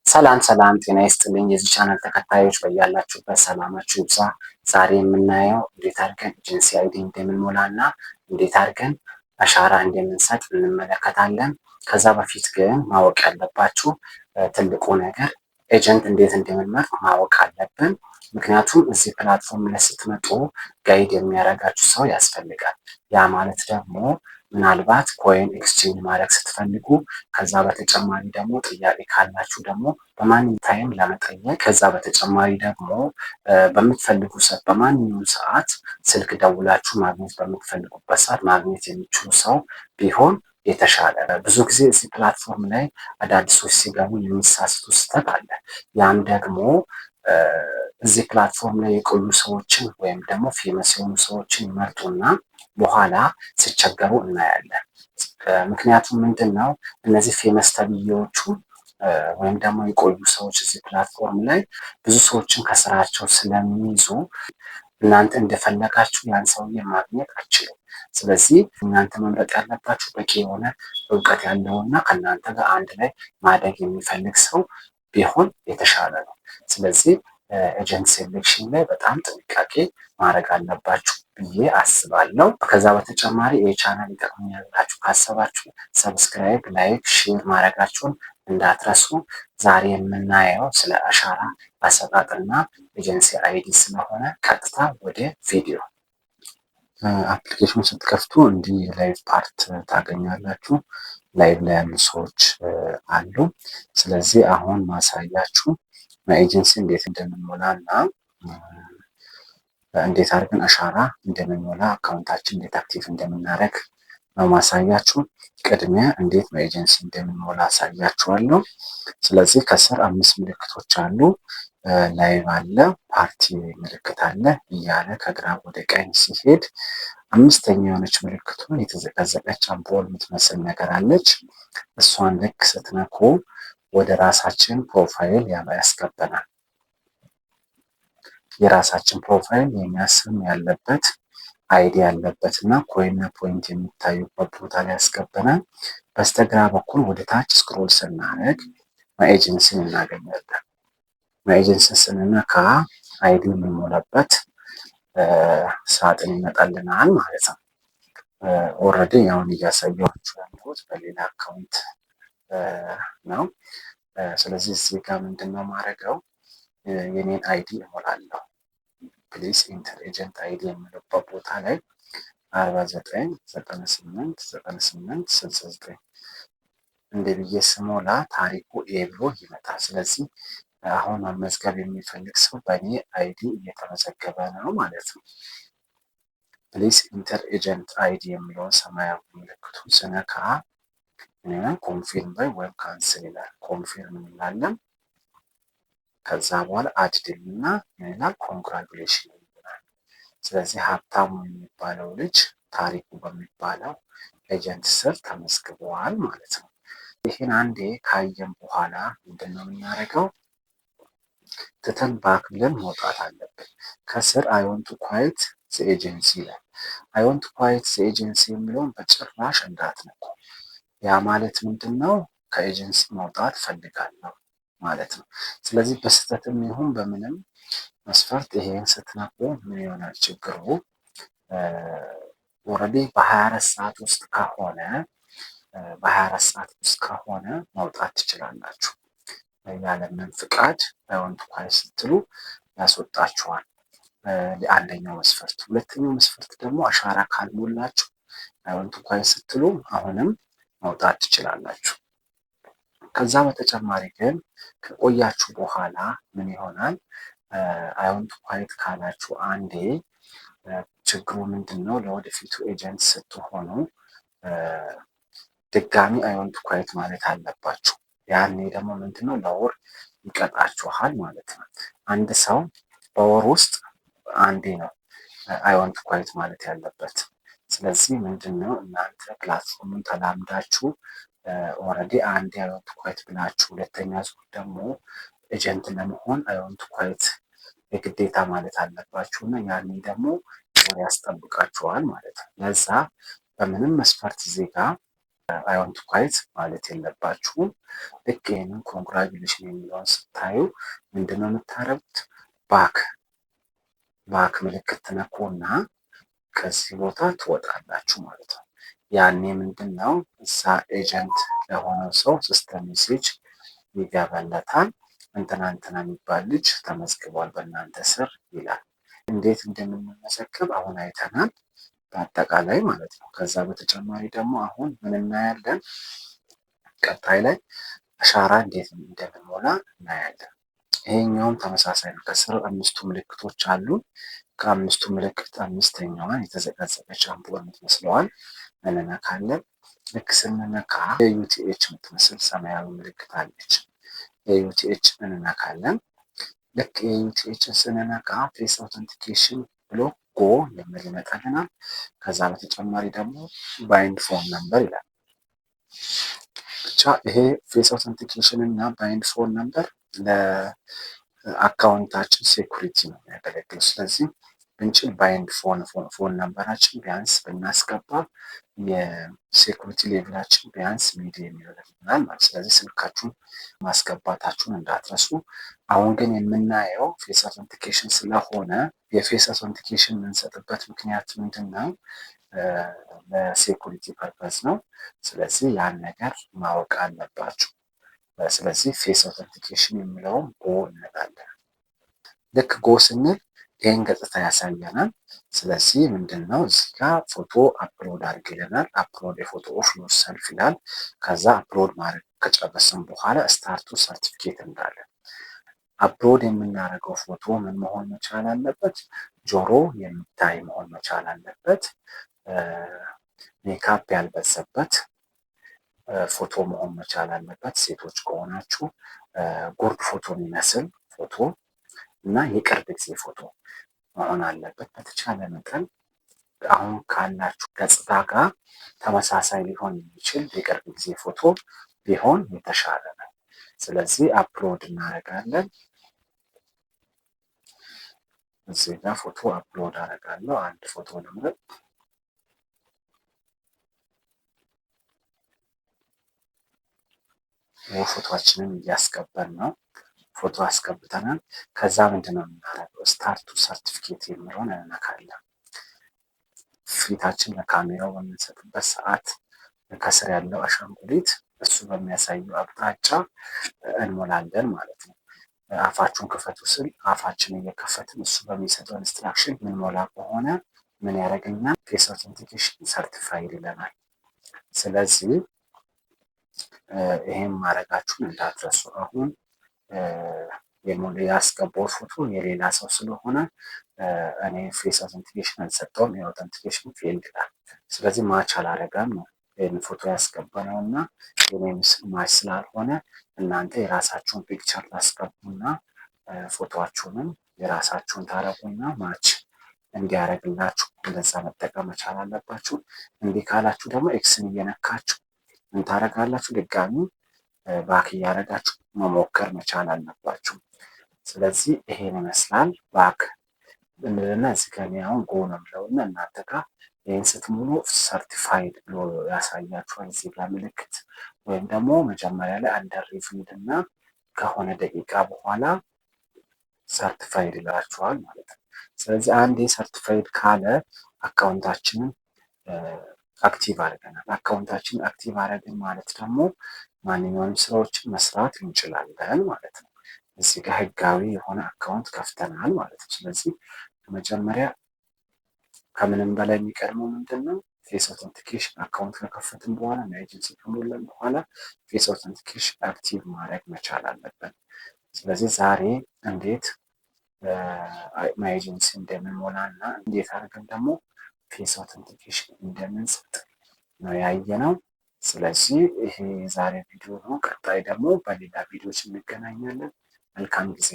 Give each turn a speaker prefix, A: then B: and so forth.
A: ሰላም ሰላም፣ ጤና ይስጥልኝ የዚህ ቻናል ተከታዮች በያላችሁበት ሰላማችሁ ይብዛ። ዛሬ የምናየው እንዴት አድርገን ኤጀንሲ አይዲ እንደምንሞላ እና እንዴት አድርገን አሻራ እንደምንሰጥ እንመለከታለን። ከዛ በፊት ግን ማወቅ ያለባችሁ ትልቁ ነገር ኤጀንት እንዴት እንደምንመርጥ ማወቅ አለብን። ምክንያቱም እዚህ ፕላትፎርም ላይ ስትመጡ ጋይድ የሚያደርጋችሁ ሰው ያስፈልጋል። ያ ማለት ደግሞ ምናልባት ኮይን ኤክስቼንጅ ማድረግ ስትፈልጉ፣ ከዛ በተጨማሪ ደግሞ ጥያቄ ካላችሁ ደግሞ በማንኛውም ታይም ለመጠየቅ፣ ከዛ በተጨማሪ ደግሞ በምትፈልጉ ሰዓት በማንኛውም ሰዓት ስልክ ደውላችሁ ማግኘት በምትፈልጉበት ሰዓት ማግኘት የሚችሉ ሰው ቢሆን የተሻለ። ብዙ ጊዜ እዚህ ፕላትፎርም ላይ አዳዲሶች ሲገቡ የሚሳስቱ ስህተት አለ። ያም ደግሞ እዚህ ፕላትፎርም ላይ የቆዩ ሰዎችን ወይም ደግሞ ፌመስ የሆኑ ሰዎችን ይመርጡና በኋላ ሲቸገሩ እናያለን። ምክንያቱም ምንድን ነው እነዚህ ፌመስ ተብዬዎቹ ወይም ደግሞ የቆዩ ሰዎች እዚህ ፕላትፎርም ላይ ብዙ ሰዎችን ከስራቸው ስለሚይዙ እናንተ እንደፈለጋችሁ ያን ሰውዬ ማግኘት አትችሉም። ስለዚህ እናንተ መምረጥ ያለባችሁ በቂ የሆነ እውቀት ያለውና ከእናንተ ጋር አንድ ላይ ማደግ የሚፈልግ ሰው ቢሆን የተሻለ ነው። ስለዚህ ኤጀንት ሴሌክሽን ላይ በጣም ጥንቃቄ ማድረግ አለባችሁ ብዬ አስባለሁ። ከዛ በተጨማሪ ይህ ቻናል ይጠቅመኛል ብላችሁ ካሰባችሁ ሰብስክራይብ፣ ላይክ፣ ሼር ማድረጋችሁን እንዳትረሱ። ዛሬ የምናየው ስለ አሻራ አሰጣጥና ኤጀንሲ አይዲ ስለሆነ ቀጥታ ወደ ቪዲዮ። አፕሊኬሽኑ ስትከፍቱ እንዲህ ላይቭ ፓርት ታገኛላችሁ። ላይቭ ላይ ያሉ ሰዎች አሉ። ስለዚህ አሁን ማሳያችሁ ኤጀንሲ እንዴት እንደምንሞላ እና እንዴት አድርገን አሻራ እንደምንሞላ አካውንታችን እንዴት አክቲቭ እንደምናደርግ ነው ማሳያችሁ። ቅድሚያ እንዴት በኤጀንሲ እንደምንሞላ አሳያችኋለሁ። ስለዚህ ከስር 5 ምልክቶች አሉ። ላይቭ አለ፣ ፓርቲ ምልክት አለ እያለ ከግራ ወደ ቀኝ ሲሄድ 5ኛ የሆነች ምልክቱን የተዘቀዘቀች አምፖል የምትመስል ነገር አለች። እሷን ልክ ስትነኩ ወደ ራሳችን ፕሮፋይል ያስገባናል። የራሳችን ፕሮፋይል የኛ ስም ያለበት አይዲ ያለበት እና ኮይንና ፖይንት የሚታዩበት ቦታ ላይ ያስገባናል። በስተግራ በኩል ወደ ታች ስክሮል ስናደርግ ኤጀንሲን እናገኛለን። ኤጀንሲን ስንነካ አይዲ የምንሞላበት ሳጥን ይመጣልናል ማለት ነው። ኦልሬዲ አሁን እያሳየኋችሁ ያለሁት በሌላ አካውንት ነው። ስለዚህ እዚህ ጋር ምንድን ነው ማድረገው የኔን አይዲ እሞላለሁ። ፕሊስ ኢንተር ኤጀንት አይዲ የምልበት ቦታ ላይ 49989869 እንደ ብዬ ስሞላ ታሪኩ ኤ ብሎ ይመጣል። ስለዚህ አሁን መመዝገብ የሚፈልግ ሰው በእኔ አይዲ እየተመዘገበ ነው ማለት ነው። ፕሊስ ኢንተር ኤጀንት አይዲ የሚለውን ሰማያዊ ምልክቱን ስነካ ኮንፊርም ባይ ወይም ካንስል ይላል። ኮንፊርም እንላለን። ከዛ በኋላ አድድል እና ይላል ኮንግራጁሌሽን ይላል። ስለዚህ ሀብታሙ የሚባለው ልጅ ታሪኩ በሚባለው ኤጀንት ስር ተመዝግበዋል ማለት ነው። ይህን አንዴ ካየን በኋላ ምንድን ነው የምናደርገው? ትተን ባክ ብለን መውጣት አለብን። ከስር አይ ዋንት ቱ ኳይት ዘ ኤጀንሲ ይላል። አይ ዋንት ቱ ኳይት ዘ ኤጀንሲ የሚለውን በጭራሽ እንዳትነኩ። ያ ማለት ምንድን ነው? ከኤጀንሲ መውጣት ፈልጋለሁ ማለት ነው። ስለዚህ በስህተትም ይሁን በምንም መስፈርት ይሄን ስትነኩ ምን ይሆናል ችግሩ? ኦልሬዲ በ24 ሰዓት ውስጥ ከሆነ መውጣት ትችላላችሁ። ያለምን ፍቃድ አይ ዋንት ቱ ኳይት ስትሉ ያስወጣችኋል። አንደኛው መስፈርት። ሁለተኛው መስፈርት ደግሞ አሻራ ካልሞላችሁ አይ ዋንት ቱ ኳይት ስትሉ አሁንም መውጣት ትችላላችሁ። ከዛ በተጨማሪ ግን ከቆያችሁ በኋላ ምን ይሆናል? አይ ዋንት ቱ ኳይት ካላችሁ አንዴ ችግሩ ምንድን ነው? ለወደፊቱ ኤጀንት ስትሆኑ ድጋሚ አይ ዋንት ቱ ኳይት ማለት አለባችሁ። ያኔ ደግሞ ምንድን ነው ለወር ይቀጣችኋል ማለት ነው። አንድ ሰው በወር ውስጥ አንዴ ነው አይ ዋንት ቱ ኳይት ማለት ያለበት። ስለዚህ ምንድን ነው እናንተ ፕላትፎርሙን ተላምዳችሁ ኦልሬዲ አንዴ አይ ዋንት ቱ ኳይት ብላችሁ ሁለተኛ ዙር ደግሞ ኤጀንት ለመሆን አይ ዋንት ቱ ኳይት የግዴታ ማለት አለባችሁ እና ያኔ ደግሞ ወር ያስጠብቃችኋል ማለት ነው። ለዛ በምንም መስፈርት ዜጋ አይ ዋንት ቱ ኳይት ማለት የለባችሁም። ልክ ይህንን ኮንግራጁሌሽን የሚለውን ስታዩ ምንድነው የምታረጉት? ባክ ምልክት ትነኩና ከዚህ ቦታ ትወጣላችሁ ማለት ነው። ያኔ ምንድነው እዛ ኤጀንት ለሆነው ሰው ሲስተም ሜሴጅ ይገባለታል። እንትና የሚባል ልጅ ተመዝግቧል በእናንተ ስር ይላል። እንዴት እንደምንመዘግብ አሁን አይተናል በአጠቃላይ ማለት ነው። ከዛ በተጨማሪ ደግሞ አሁን ምን እናያለን? ቀጣይ ላይ አሻራ እንዴት እንደምንሞላ እናያለን። ይሄኛውም ተመሳሳይ ነው። ከስር 5ቱ ምልክቶች አሉ። ከ5ቱ ምልክት 5ኛዋን የተዘቀዘቀች አምፖል የምትመስለዋን እንነካለን። ልክ ስንነካ የዩቲኤች የምትመስል ሰማያዊ ምልክት አለች። የዩቲኤች እንነካለን። ልክ የዩቲኤችን ስንነካ ፌስ አውተንቲኬሽን ብሎ ጎ የሚል ይመጣልናል። ከዛ በተጨማሪ ደግሞ ባይንድ ፎን ነምበር ይላል። ብቻ ይሄ ፌስ አውተንቲኬሽን እና ባይንድ ፎን ነምበር ለአካውንታችን ሴኩሪቲ ነው የሚያገለግል። ስለዚህ ብንችል ባይንድ ፎን ነምበራችን ቢያንስ ብናስገባ የሴኩሪቲ ሌቭላችን ቢያንስ ሚዲየም ይሆናል ማለት። ስለዚህ ስልካችሁን ማስገባታችሁን እንዳትረሱ። አሁን ግን የምናየው ፌስ አውተንቲኬሽን ስለሆነ የፌስ አውተንቲኬሽን የምንሰጥበት ምክንያት ምንድን ነው? ለሴኩሪቲ ፐርፐዝ ነው። ስለዚህ ያን ነገር ማወቅ አለባችሁ። ስለዚህ ፌስ አውተንቲኬሽን የሚለውን ጎ እንላለን። ልክ ጎ ስንል ይህን ገጽታ ያሳየናል። ስለዚህ ምንድነው እዚህ ጋር ፎቶ አፕሎድ አድርግ ይለናል። አፕሎድ የፎቶ ኦፍ ዮር ሰልፍ ይላል። ከዛ አፕሎድ ማድረግ ከጨረስን በኋላ ስታርቱ ሰርቲፊኬት እንዳለን አፕሎድ የምናደርገው ፎቶ ምን መሆን መቻል አለበት? ጆሮ የሚታይ መሆን መቻል አለበት። ሜካፕ ያልበዛበት ፎቶ መሆን መቻል አለበት። ሴቶች ከሆናችሁ ጉርድ ፎቶ የሚመስል ፎቶ እና የቅርብ ጊዜ ፎቶ መሆን አለበት። በተቻለ መጠን አሁን ካላችሁ ገጽታ ጋር ተመሳሳይ ሊሆን የሚችል የቅርብ ጊዜ ፎቶ ቢሆን የተሻለ ነው። ስለዚህ አፕሎድ እናደርጋለን። እዚህ ጋር ፎቶ አፕሎድ አደርጋለሁ። አንድ ፎቶ ልምረጥ። ፎቶችንን እያስገባን ነው። ፎቶ አስገብተናል። ከዛ ምንድነው የምናደርገው? ስታርቱ ሰርቲፊኬት የሚለውን እንነካለን። ፊታችን ለካሜራው በምንሰጥበት ሰዓት ከስር ያለው አሻንጉሊት እሱ በሚያሳየው አቅጣጫ እንሞላለን ማለት ነው። አፋችሁን ክፈቱ ስል አፋችን እየከፈትን እሱ በሚሰጠው ኢንስትራክሽን ምንሞላ ከሆነ ምን ያደርግልናል? ፌስ አውተንቲኬሽን ሰርቲፋይድ ይለናል። ስለዚህ ይሄን ማድረጋችሁን እንዳትረሱ። አሁን ያስገባው ፎቶ የሌላ ሰው ስለሆነ እኔ ፌስ አውተንቲኬሽን አልሰጠውም። የአውተንቲኬሽን ፊልድ ይላል። ስለዚህ ማች አላረጋም ነው ይህን ፎቶ ያስገባነው እና የኔ ምስል ማች ስላልሆነ እናንተ የራሳችሁን ፒክቸር ታስገቡና ፎቶችሁንም የራሳችሁን ታረጉና ማች እንዲያደርግላችሁ እንደዛ መጠቀም መቻል አለባችሁ። እንዲህ ካላችሁ ደግሞ ኤክስን እየነካችሁ ምን ታደርጋላችሁ? ድጋሚ ባክ እያደረጋችሁ መሞከር መቻል አለባችሁ። ስለዚህ ይሄን ይመስላል። ባክ እንልና እዚህ ጋር አሁን ጎ ነው የምለውና እናንተ ጋር ይህን ስትሙሉ ሰርቲፋይድ ብሎ ያሳያችኋል። እዚህ ጋር ምልክት ወይም ደግሞ መጀመሪያ ላይ አንደር ሪቪውድ እና ከሆነ ደቂቃ በኋላ ሰርቲፋይድ ይላችኋል ማለት ነው። ስለዚህ አንዴ ሰርቲፋይድ ካለ አካውንታችንን አክቲቭ አድርገናል። አካውንታችንን አክቲቭ አድርገን ማለት ደግሞ ማንኛውንም ስራዎችን መስራት እንችላለን ማለት ነው። እዚህ ጋር ህጋዊ የሆነ አካውንት ከፍተናል ማለት ነው። ስለዚህ መጀመሪያ ከምንም በላይ የሚቀድመው ምንድን ነው? ፌስ አውተንቲኬሽን አካውንት ከከፈትን በኋላ ኤጀንሲ ከሞላን በኋላ ፌስ አውተንቲኬሽን አክቲቭ ማድረግ መቻል አለብን። ስለዚህ ዛሬ እንዴት ማይ ኤጀንሲ እንደምንሞላ እና እንዴት አድርገን ደግሞ ፌስ አውተንቲኬሽን እንደምንሰጥ ነው ያየነው። ስለዚህ ይሄ የዛሬ ቪዲዮ ነው። ቀጣይ ደግሞ በሌላ ቪዲዮዎች እንገናኛለን። መልካም ጊዜ